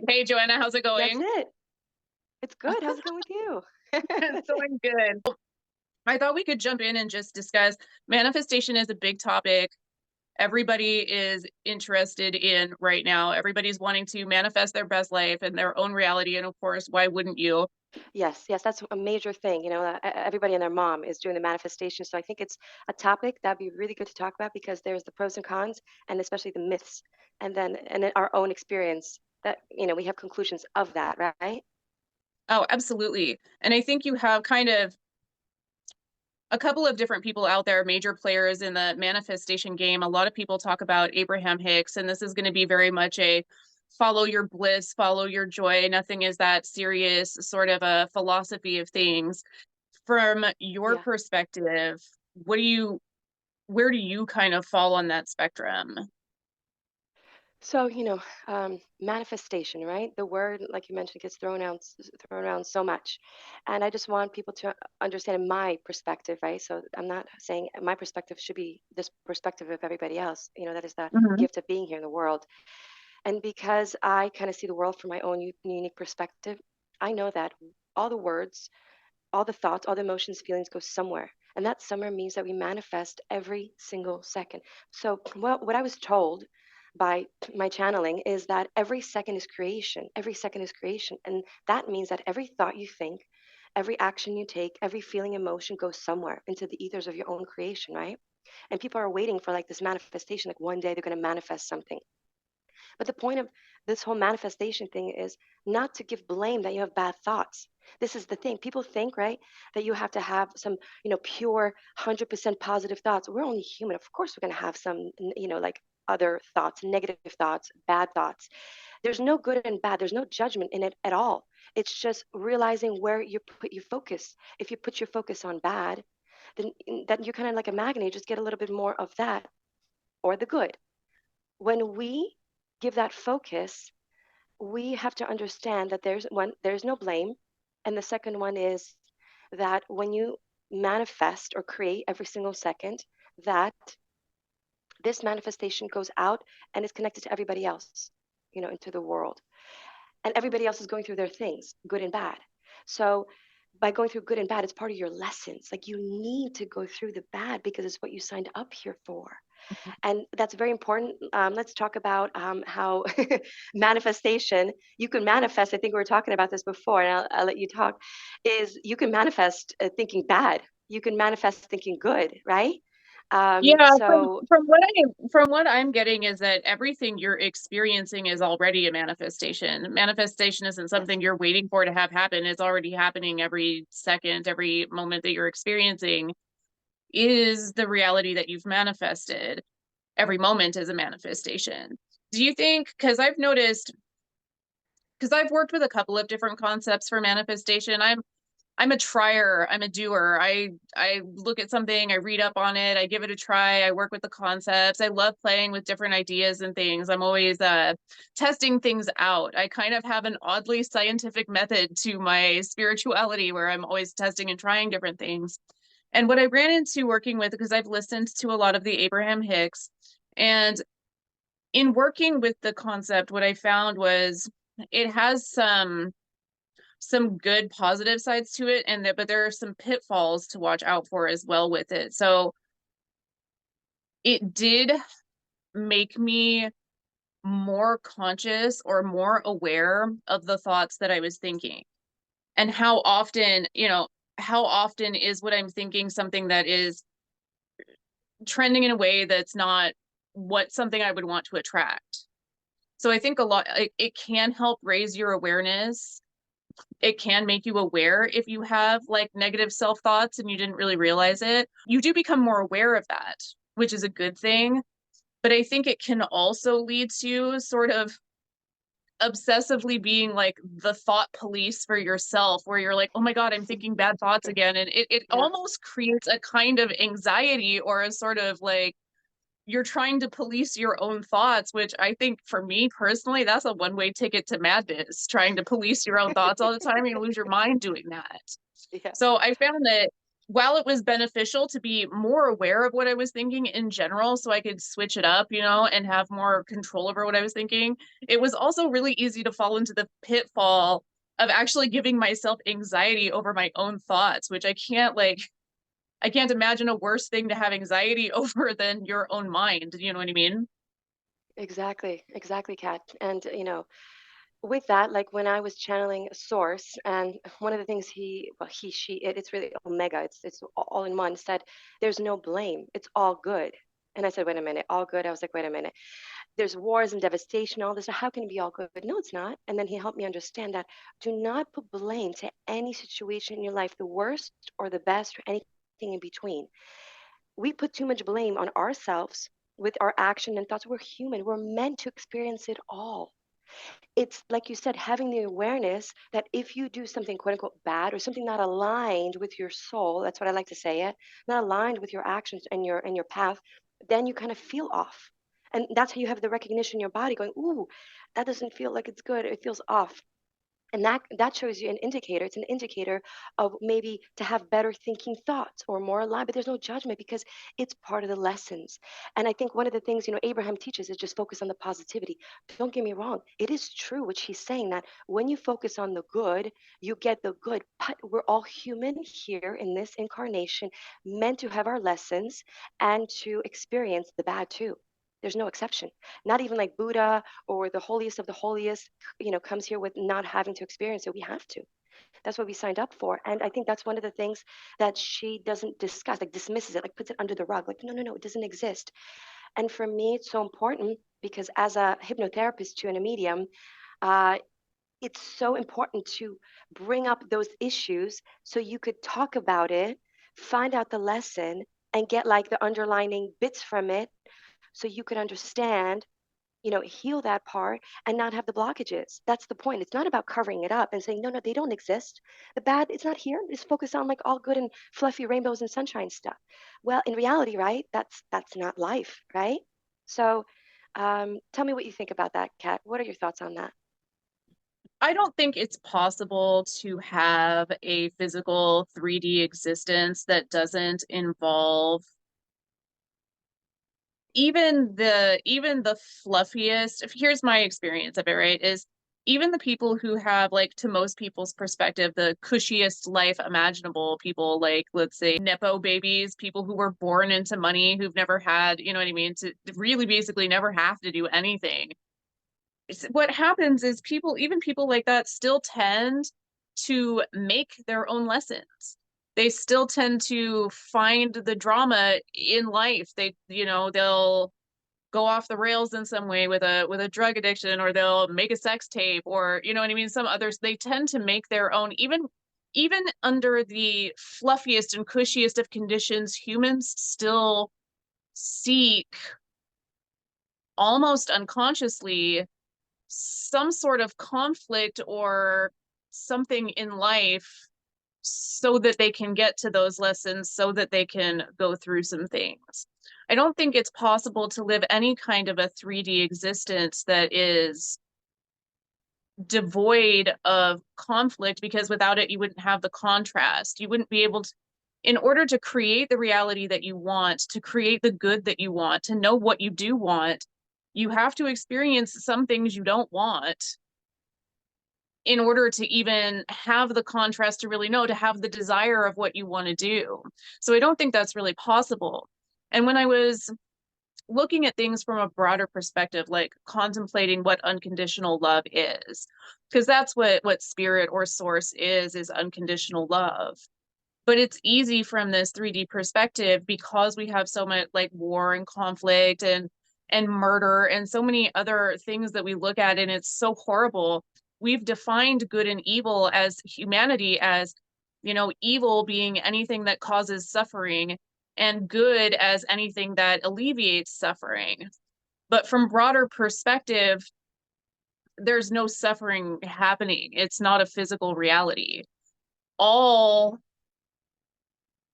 like, hey, Joanna, how's it That's going? it. It's good. How's it going with you? It's going good. I thought we could jump in and just discuss manifestation is a big topic. Everybody is interested in right now. Everybody's wanting to manifest their best life and their own reality. And of course, why wouldn't you? Yes, yes, that's a major thing. Everybody and their mom is doing the manifestation. So I think it's a topic that'd be really good to talk about because there's the pros and cons, and especially the myths, and then our own experience that, we have conclusions of that, right? Oh, absolutely. And I think you have kind of a couple of different people out there, major players in the manifestation game. A lot of people talk about Abraham Hicks, and this is going to be very much a follow your bliss, follow your joy. Nothing is that serious sort of a philosophy of things. From your Yeah. perspective, what do you, where do you kind of fall on that spectrum? So, manifestation, right? The word, like you mentioned, gets thrown around so much. And I just want people to understand my perspective, right? So I'm not saying my perspective should be this perspective of everybody else. That is the Mhm. gift of being here in the world. And because I kind of see the world from my own unique perspective, I know that all the words, all the thoughts, all the emotions, feelings go somewhere. And that somewhere means that we manifest every single second. So, well, what I was told by my channeling is that every second is creation. Every second is creation. And that means that every thought you think, every action you take, every feeling, emotion goes somewhere into the ethers of your own creation, right? And people are waiting for like this manifestation, like one day they're going to manifest something. But the point of this whole manifestation thing is not to give blame that you have bad thoughts. This is the thing. People think, right, that you have to have some, pure 100% positive thoughts. We're only human. Of course, we're going to have some, like other thoughts, negative thoughts, bad thoughts. There's no good and bad. There's no judgment in it at all. It's just realizing where you put your focus. If you put your focus on bad, then you're kind of like a magnet. You just get a little bit more of that or the good. When we give that focus, we have to understand that there's no blame. And the second one is that when you manifest or create every single second, that this manifestation goes out and is connected to everybody else, into the world. And everybody else is going through their things, good and bad. So by going through good and bad, it's part of your lessons. Like you need to go through the bad because it's what you signed up here for. And that's very important. Let's talk about how manifestation, you can manifest, I think we were talking about this before, and I'll let you talk, is you can manifest thinking bad. You can manifest thinking good, right? Yeah, So from what I'm getting is that everything you're experiencing is already a manifestation. Manifestation isn't yes, something you're waiting for to have happen. It's already happening every second, every moment that you're experiencing is the reality that you've manifested. Every moment is a manifestation. Do you think, because I've noticed, because I've worked with a couple of different concepts for manifestation, I'm a trier, I'm a doer. I look at something, I read up on it, I give it a try, I work with the concepts. I love playing with different ideas and things. I'm always testing things out. I kind of have an oddly scientific method to my spirituality where I'm always testing and trying different things. And what I ran into working with, because I've listened to a lot of the Abraham Hicks, and in working with the concept, what I found was it has some good positive sides to it, and that but there are some pitfalls to watch out for as well with it. So it did make me more conscious or more aware of the thoughts that I was thinking, and how often, how often is what I'm thinking something that is trending in a way that's not what something I would want to attract. So I think a lot it can help raise your awareness. It can make you aware if you have like negative self thoughts and you didn't really realize it. You do become more aware of that, which is a good thing. But I think it can also lead to sort of obsessively being like the thought police for yourself, where you're like, oh my God, I'm thinking bad thoughts again. And it yeah, almost creates a kind of anxiety or a sort of like, you're trying to police your own thoughts, which I think for me personally, that's a one-way ticket to madness. Trying to police your own thoughts all the time, you're gonna lose your mind doing that. yeah, So I found that while it was beneficial to be more aware of what I was thinking in general, so I could switch it up, and have more control over what I was thinking, it was also really easy to fall into the pitfall of actually giving myself anxiety over my own thoughts, which I can't imagine a worse thing to have anxiety over than your own mind. You know what I mean? Exactly, exactly, Kat. And with that, like when I was channeling a source, and one of the things it's really omega, it's all in one, said there's no blame, it's all good. And I said, wait a minute, all good? I was like, wait a minute, there's wars and devastation, all this. How can it be all good? No, it's not. And then he helped me understand that do not put blame to any situation in your life, the worst or the best or anything in between. We put too much blame on ourselves with our action and thoughts. We're human. We're meant to experience it all. It's like you said, having the awareness that if you do something quote unquote bad or something not aligned with your soul, that's what I like to say it, not aligned with your actions and your path, then you kind of feel off. And that's how you have the recognition in your body going, ooh, that doesn't feel like it's good. It feels off. And that shows you an indicator. It's an indicator of maybe to have better thinking thoughts or more aligned, but there's no judgment because it's part of the lessons. And I think one of the things Abraham teaches is just focus on the positivity. Don't get me wrong, it is true which he's saying, that when you focus on the good, you get the good. But we're all human here in this incarnation, meant to have our lessons and to experience the bad too. There's no exception. Not even like Buddha or the holiest of the holiest, comes here with not having to experience it. We have to. That's what we signed up for. And I think that's one of the things that she doesn't discuss, like dismisses it, like puts it under the rug. Like, no, no, no, it doesn't exist. And for me, it's so important because as a hypnotherapist too and a medium, uh, it's so important to bring up those issues so you could talk about it, find out the lesson, and get like the underlining bits from it so you could understand, heal that part and not have the blockages. That's the point. It's not about covering it up and saying, no, no, they don't exist. The bad, it's not here. It's focused on like all good and fluffy rainbows and sunshine stuff. Well, in reality, right? That's not life, right? So tell me what you think about that, Kat. What are your thoughts on that? I don't think it's possible to have a physical 3D existence that doesn't involve even the fluffiest. Here's my experience of it, right? Is even the people who have, like, to most people's perspective, the cushiest life imaginable, people like, let's say, nepo babies, people who were born into money, who've never had, you know what I mean, to really basically never have to do anything. What happens is even people like that still tend to make their own lessons. They still tend to find the drama in life. They'll go off the rails in some way with a drug addiction, or they'll make a sex tape, or you know what I mean, some others. They tend to make their own, even under the fluffiest and cushiest of conditions. Humans still seek, almost unconsciously, some sort of conflict or something in life so that they can get to those lessons, so that they can go through some things. I don't think it's possible to live any kind of a 3D existence that is devoid of conflict, because without it, you wouldn't have the contrast. You wouldn't be able to, in order to create the reality that you want, to create the good that you want, to know what you do want, you have to experience some things you don't want in order to even have the contrast, to really know, to have the desire of what you want to do. So I don't think that's really possible. And when I was looking at things from a broader perspective, like contemplating what unconditional love is, because that's what spirit or source is unconditional love. But it's easy from this 3D perspective, because we have so much like war and conflict and murder and so many other things that we look at, and it's so horrible. We've defined good and evil as humanity as, evil being anything that causes suffering, and good as anything that alleviates suffering. But from broader perspective, there's no suffering happening. It's not a physical reality. All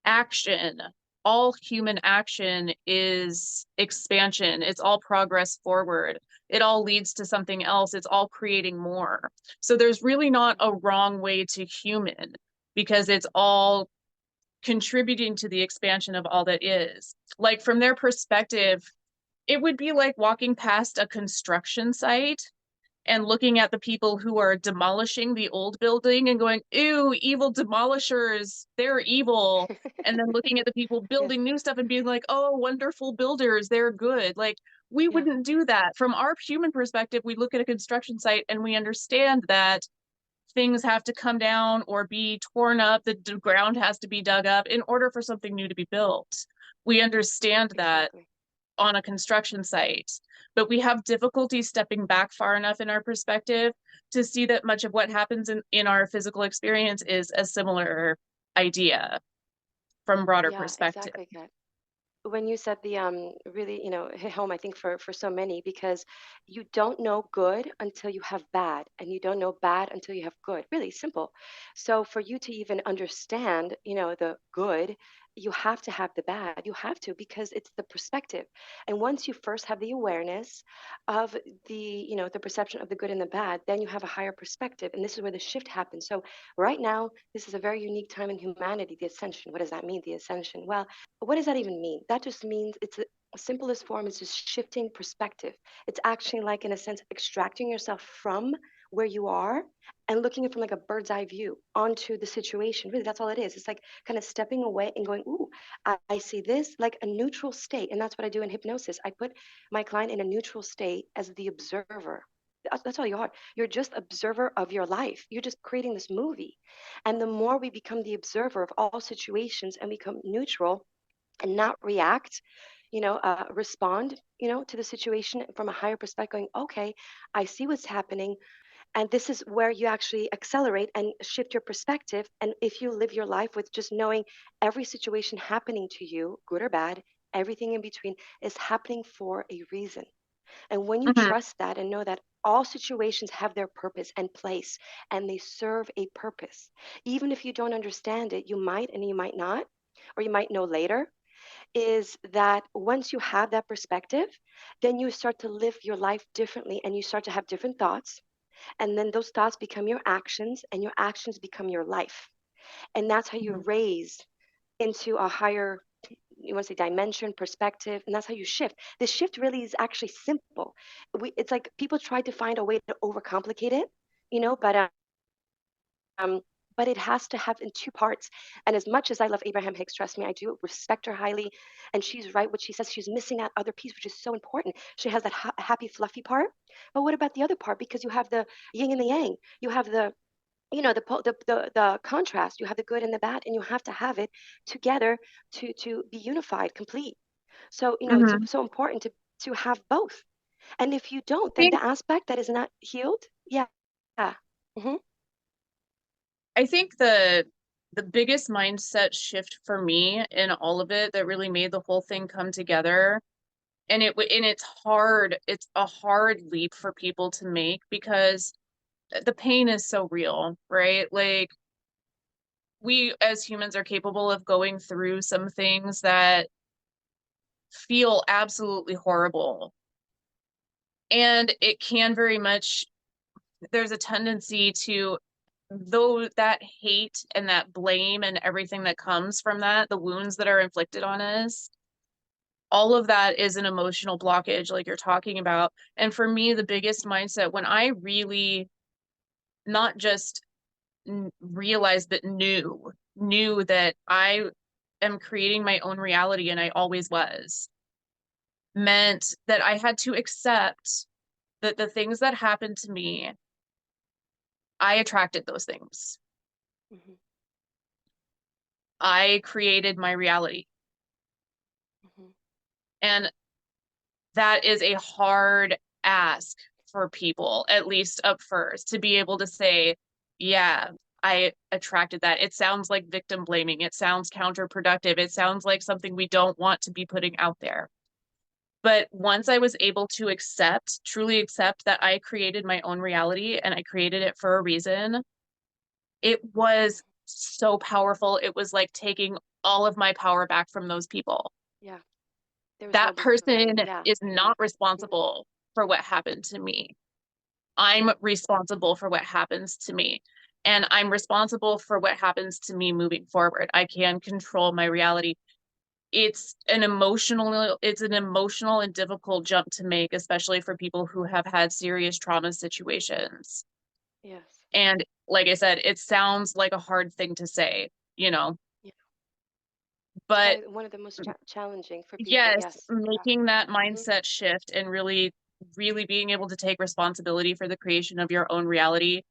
action, all human action is expansion. It's all progress forward. It all leads to something else. It's all creating more. So there's really not a wrong way to human, because it's all contributing to the expansion of all that is. Like from their perspective, it would be like walking past a construction site and looking at the people who are demolishing the old building and going, ew, evil demolishers, they're evil. And then looking at the people Yeah, building new stuff and being like, oh, wonderful builders, they're good. Like, we yeah, wouldn't do that. From our human perspective, we look at a construction site and we understand that things have to come down or be torn up, the ground has to be dug up in order for something new to be built. We understand that exactly. on a construction site, but we have difficulty stepping back far enough in our perspective to see that much of what happens in our physical experience is a similar idea from broader Yeah, perspective. exactly, Kat. When you said the really, hit home, I think for so many, because you don't know good until you have bad, and you don't know bad until you have good. Really simple. So for you to even understand, the good, you have to have the bad. You have to, because it's the perspective. And once you first have the awareness of the perception of the good and the bad, then you have a higher perspective, and this is where the shift happens. So right now, this is a very unique time in humanity, the ascension. What does that mean, the ascension? Well, what does that even mean? That just means it's the simplest form is just shifting perspective. It's actually like, in a sense, extracting yourself from where you are and looking at it from like a bird's eye view onto the situation. Really, that's all it is. It's like kind of stepping away and going, ooh, I see this, like a neutral state. And that's what I do in hypnosis. I put my client in a neutral state as the observer. That's all you are. You're just observer of your life. You're just creating this movie. And the more we become the observer of all situations and become neutral, and not react, respond, to the situation from a higher perspective, going, okay, I see what's happening. And this is where you actually accelerate and shift your perspective. And if you live your life with just knowing every situation happening to you, good or bad, everything in between is happening for a reason. And when you Mhm. trust that and know that all situations have their purpose and place and they serve a purpose, even if you don't understand it, you might and you might not, or you might know later, is that once you have that perspective, then you start to live your life differently and you start to have different thoughts. And then those thoughts become your actions and your actions become your life. And that's how you Mhm. raise into a higher, you want to say, dimension, perspective. And that's how you shift. The shift really is actually simple. It's like people try to find a way to overcomplicate it, but um, but it has to have in two parts. And as much as I love Abraham Hicks, trust me, I do respect her highly. And she's right what she says. She's missing that other piece, which is so important. She has that happy, fluffy part. But what about the other part? Because you have the yin and the yang. You have the contrast. You have the good and the bad, and you have to have it together to be unified, complete. So it's Mhm. so important to have both. And if you don't, I then think the aspect that is not healed, yeah, yeah. Hmm. I think the biggest mindset shift for me in all of it that really made the whole thing come together, and it's a hard leap for people to make because the pain is so real, right? Like, we as humans are capable of going through some things that feel absolutely horrible. And it can very much, there's a tendency to, though, that hate and that blame and everything that comes from that, the wounds that are inflicted on us, all of that is an emotional blockage, like you're talking about. And for me, the biggest mindset when I really not just realized but knew that I am creating my own reality and I always was, meant that I had to accept that the things that happened to me, I attracted those things. Hmm. I created my reality. Hmm. And that is a hard ask for people, at least up first, to be able to say, yeah, I attracted that. It sounds like victim blaming. It sounds counterproductive. It sounds like something we don't want to be putting out there. But once I was able to accept, truly accept that I created my own reality and I created it for a reason, it was so powerful. It was like taking all of my power back from those people. Yeah, there was no That person blaming. Yeah, is yeah. not Hmm. responsible for what happened to me. I'm Yeah. responsible for what happens to me. and I'm responsible for what happens to me moving forward. I can control my reality. It's an emotional and difficult jump to make, especially for people who have had serious trauma situations. Yes. And like I said, it sounds like a hard thing to say, you know, Yeah. It's but probably one of the most challenging for people. yes, Yes. Yeah. making that Hmm. mindset shift and really, really being able to take responsibility for the creation of your own reality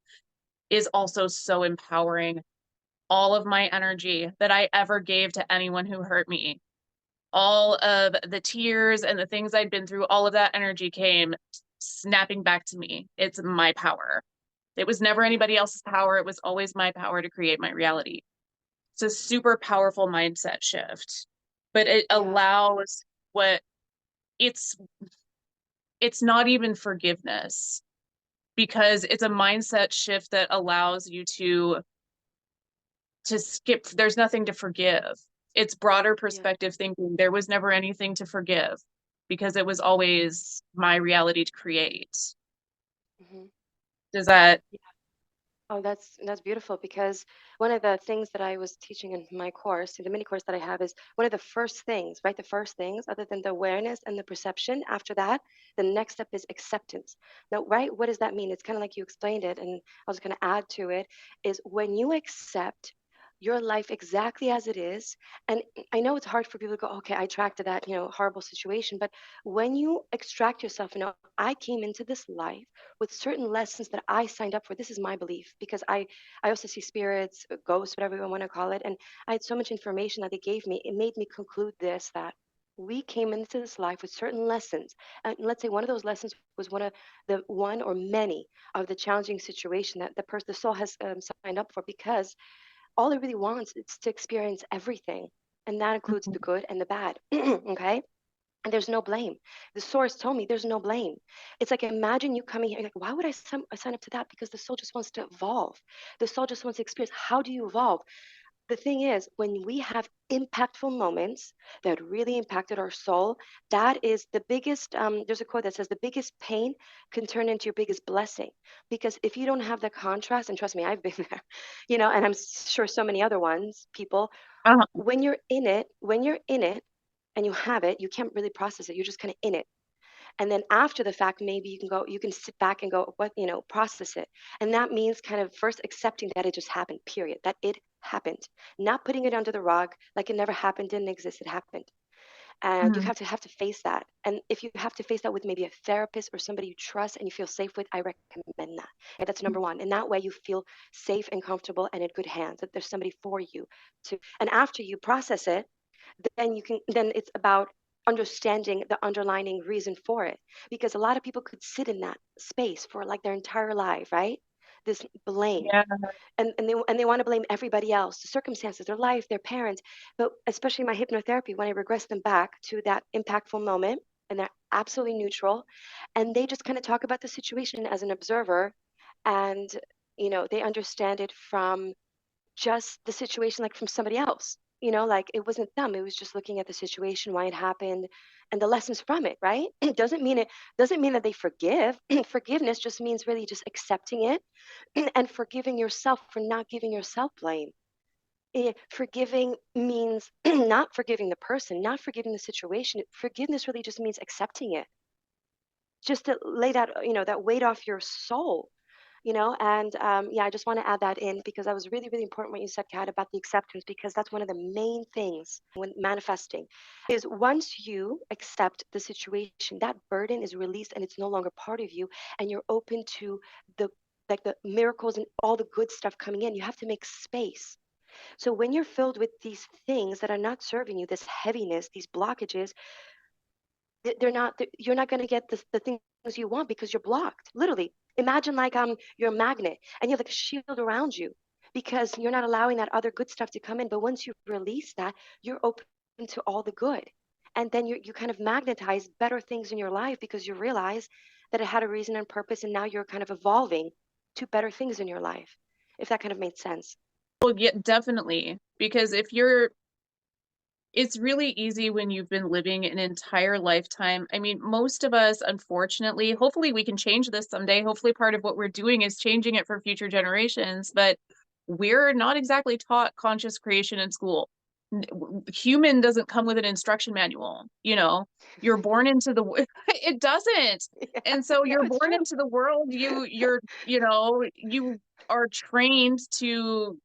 is also so empowering. All of my energy that I ever gave to anyone who hurt me, all of the tears and the things I'd been through, all of that energy came snapping back to me. It's my power. It was never Yeah. anybody else's power. It was always my power to create my reality. It's a super powerful mindset shift, but it Yeah. allows what it's it's not even forgiveness, because it's a mindset shift that allows you to skip. There's nothing to forgive. It's broader Yeah. perspective thinking. There was never anything to forgive because it was always my reality to create. Hmm. Does that? Oh, that's beautiful because one of the things that I was teaching in my course, the mini course that I have, is one of the first things, right? The first things, other than the awareness and the perception, after that, the next step is acceptance. Now, right, what does that mean? It's kind of like you explained it, and I was going to add to it, is when you accept your life exactly as it is, and I know it's hard for people to go, okay, I attracted that, horrible situation, but when you extract yourself, I came into this life with certain lessons that I signed up for. This is my belief because I also see spirits, ghosts, whatever you want to call it, and I had so much information that they gave me. It made me conclude this, that we came into this life with certain lessons, and let's say one of those lessons was one or many of the challenging situation that the soul has signed up for, because all it really wants is to experience everything, and that includes the good and the bad. Okay. And there's no blame. The source told me there's no blame. It's like, imagine you coming here, like, why would I sign up to that? Because the soul just wants to evolve. The soul just wants to experience. How do you evolve? The thing is, when we have impactful moments that really impacted our soul, that is the biggest. There's a quote that says, the biggest pain can turn into your biggest blessing. Because if you don't have the contrast, and trust me, I've been there, and I'm sure so many other people, Uh-huh. when you're in it and you have it, you can't really process it. You're just kind of in it. And then after the fact, maybe you can sit back and go, what, process it. And that means kind of first accepting that it just happened, period, that it happened, not putting it under the rug like it never happened, didn't exist, it happened. And you Mhm. have to face that. And if you have to face that with maybe a therapist or somebody you trust and you feel safe with, I recommend that. And that's number one. And that way you feel safe and comfortable and in good hands, that there's somebody for you to. And after you process it, then it's about understanding the underlying reason for it, because a lot of people could sit in that space for like their entire life, right? This blame, Yeah. and they want to blame everybody else, the circumstances, their life, their parents. But especially my hypnotherapy, when I regress them back to that impactful moment and they're absolutely neutral, and they just kind of talk about the situation as an observer, and they understand it from just the situation, like from somebody else, like it wasn't them, it was just looking at the situation, why it happened, and the lessons from it, right? It doesn't mean that they forgive. Forgiveness just means really just accepting it and forgiving yourself for not giving yourself blame. Forgiving means not forgiving the person, not forgiving the situation. Forgiveness really just means accepting it, just to lay that that weight off your soul. And yeah, I just want to add that in because that was really, really important what you said, Kat, about the acceptance, because that's one of the main things when manifesting is, once you accept the situation, that burden is released and it's no longer part of you, and you're open to the like the miracles and all the good stuff coming in. You have to make space. So when you're filled with these things that are not serving you, this heaviness, these blockages, you're not going to get the things you want because you're blocked, literally. Imagine like you're a magnet and you have like a shield around you because you're not allowing that other good stuff to come in. But once you release that, you're open to all the good, and then you kind of magnetize better things in your life because you realize that it had a reason and purpose, and now you're kind of evolving to better things in your life, if that kind of made sense. Well, yeah, definitely. Because It's really easy when you've been living an entire lifetime. I mean, most of us, unfortunately, hopefully we can change this someday. Hopefully, part of what we're doing is changing it for future generations, but we're not exactly taught conscious creation in school. Human doesn't come with an instruction manual, you know. You're born into the it doesn't. Yeah, And so no, you're it's born true. into the world, you are trained to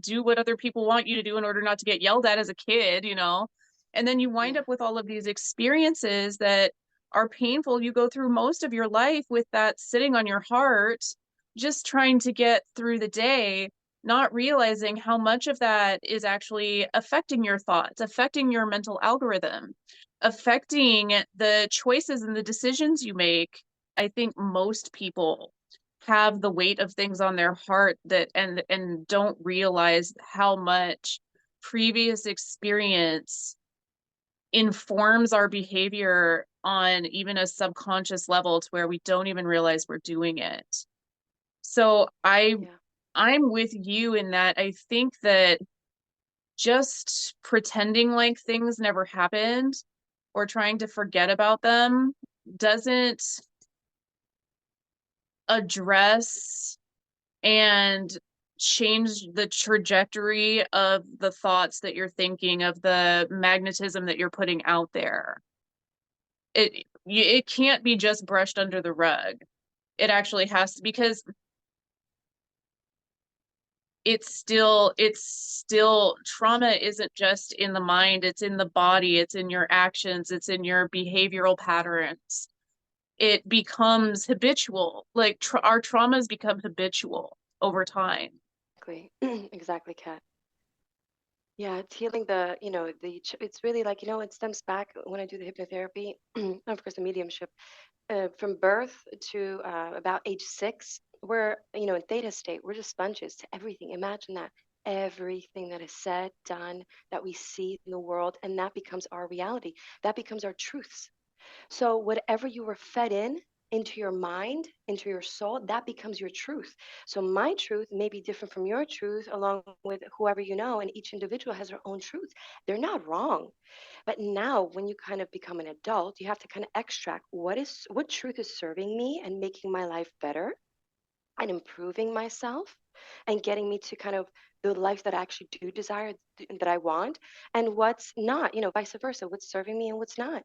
do what other people want you to do in order not to get yelled at as a kid, you know? And then you wind Yeah, up with all of these experiences that are painful. You go through most of your life with that sitting on your heart, just trying to get through the day, not realizing how much of that is actually affecting your thoughts, affecting your mental algorithm, affecting the choices and the decisions you make. I think most people have the weight of things on their heart that and don't realize how much previous experience informs our behavior on even a subconscious level to where we don't even realize we're doing it. So yeah, I'm with you in that I think that just pretending like things never happened or trying to forget about them doesn't address and change the trajectory of the thoughts that you're thinking, of the magnetism that you're putting out there. It can't be just brushed under the rug. It actually has to, because it's still trauma isn't just in the mind, it's in the body, it's in your actions, it's in your behavioral patterns. It becomes habitual. Like our traumas become habitual over time. exactly. Exactly, Kat. Yeah, it's healing the, it's really like, it stems back when I do the hypnotherapy, and of course, the mediumship, from birth to about age 6, we're, in theta state, we're just sponges to everything. Imagine that. Everything that is said, done, that we see in the world, and that becomes our reality. That becomes our truths. So whatever you were fed into your mind, into your soul, that becomes your truth. So my truth may be different from your truth, along with whoever you know, and each individual has their own truth. They're not wrong. But now when you kind of become an adult, you have to kind of extract what truth is serving me and making my life better and improving myself and getting me to kind of the life that I actually do desire, that I want, and what's not, vice versa, what's serving me and what's not.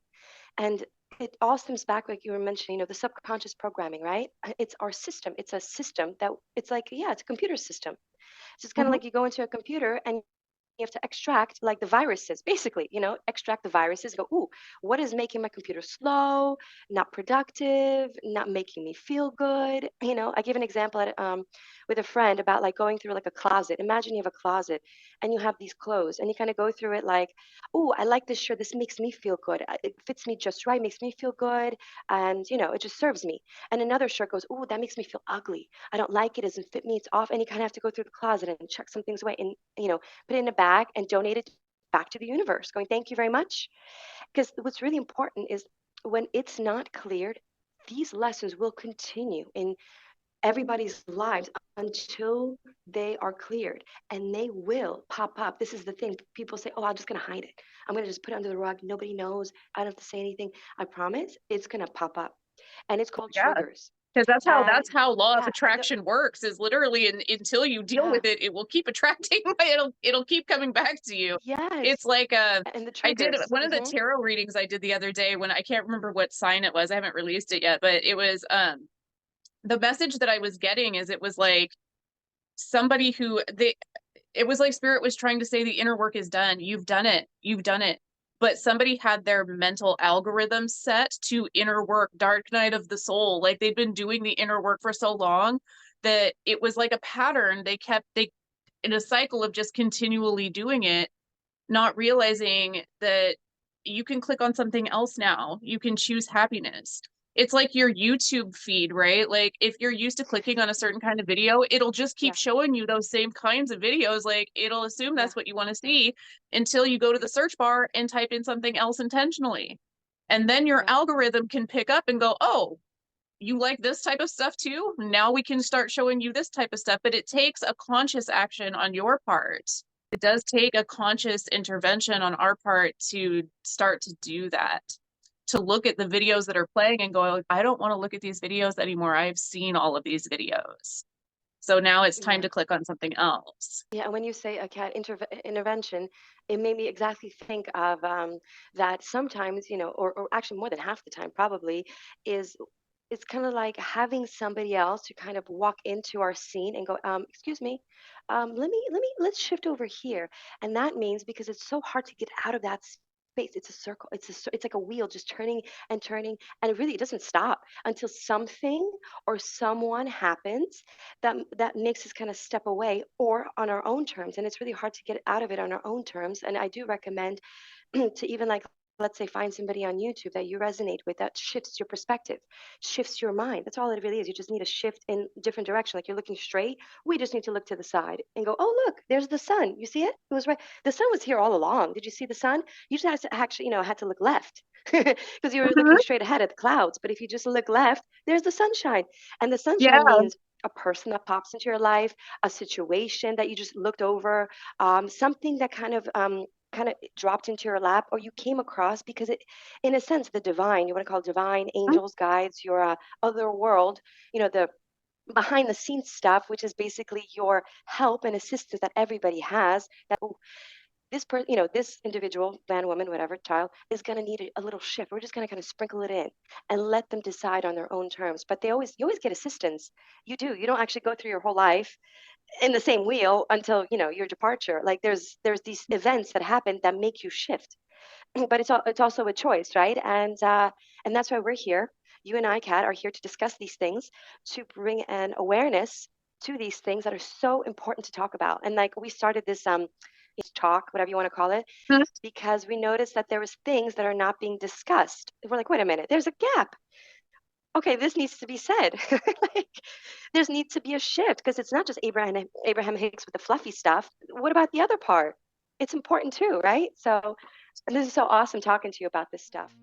And it all stems back, like you were mentioning, the subconscious programming, right? It's our system. It's a system that it's like, yeah, it's a computer system. So it's kind of Mhm. like you go into a computer and you have to extract like the viruses, basically, extract the viruses, go, ooh, what is making my computer slow, not productive, not making me feel good? I give an example with a friend about like going through like a closet. Imagine you have a closet and you have these clothes and you kind of go through it like, ooh, I like this shirt. This makes me feel good. It fits me just right, makes me feel good. And, it just serves me. And another shirt goes, ooh, that makes me feel ugly. I don't like it. It doesn't fit me. It's off. And you kind of have to go through the closet and check some things away and, put it in a bag and donate it back to the universe, going, thank you very much. Because what's really important is when it's not cleared, these lessons will continue in everybody's lives until they are cleared, and they will pop up. This is the thing. People say, oh, I'm just going to hide it. I'm going to just put it under the rug. Nobody knows. I don't have to say anything. I promise it's going to pop up. And it's called Yeah, triggers. because that's how And that's how law of yeah, attraction works, is literally until you deal yeah, with it, it will keep attracting. It'll keep coming back to you. It's yes. like And the I did triggers. one of the tarot readings I did the other day, when I can't remember what sign it was. I haven't released it yet, but it was the message that I was getting is, it was like somebody who they it was like spirit was trying to say the inner work is done. You've done it. You've done it. But somebody had their mental algorithm set to inner work, dark night of the soul. Like they'd been doing the inner work for so long that it was like a pattern. They in a cycle of just continually doing it, not realizing that you can click on something else now. You can choose happiness. It's like your YouTube feed, right? Like if you're used to clicking on a certain kind of video, it'll just keep Yeah, showing you those same kinds of videos. Like it'll assume yeah, that's what you want to see until you go to the search bar and type in something else intentionally. And then your yeah. algorithm can pick up and go, oh, you like this type of stuff too? Now we can start showing you this type of stuff. But it takes a conscious action on your part It does take a conscious intervention on our part to start to do that, to look at the videos that are playing and go, I don't want to look at these videos anymore. I've seen all of these videos. So now it's time Yeah. to click on something else. Yeah, and when you say a cat intervention, it made me exactly think of that sometimes, or actually more than half the time probably, is it's kind of like having somebody else to kind of walk into our scene and go, excuse me, let's shift over here. And that means because it's so hard to get out of that space, it's a circle, it's like a wheel just turning and turning, and really it doesn't stop until something or someone happens that makes us kind of step away or on our own terms. And it's really hard to get out of it on our own terms. And I do recommend to even like, let's say, find somebody on YouTube that you resonate with that shifts your perspective, shifts your mind. That's all it really is. You just need a shift in different direction. Like you're looking straight, we just need to look to the side and go, oh look, there's the sun. You see it? It was right. The sun was here all along. Did you see the sun? You just had to actually, had to look left because you were looking Mhm. straight ahead at the clouds. But if you just look left, there's the sunshine. And the sunshine Yeah. means a person that pops into your life, a situation that you just looked over, something that kind of dropped into your lap, or you came across because it, in a sense, the divine, you want to call it divine, angels, guides, your other world, the behind the scenes stuff, which is basically your help and assistance that everybody has, that, oh, this individual, man, woman, whatever, child, is going to need a little shift. We're just going to kind of sprinkle it in and let them decide on their own terms. But you always get assistance. You do. You don't actually go through your whole life in the same wheel until your departure. Like there's these events that happen that make you shift. But it's also a choice, right? And that's why we're here. You and I, Kat, are here to discuss these things, to bring an awareness to these things that are so important to talk about. And like we started this talk, whatever you want to call it, because we noticed that there was things that are not being discussed. We're like, wait a minute, there's a gap. Okay, this needs to be said. Like, there's needs to be a shift because it's not just Abraham Hicks with the fluffy stuff. What about the other part? It's important too, right? So, and this is so awesome talking to you about this stuff.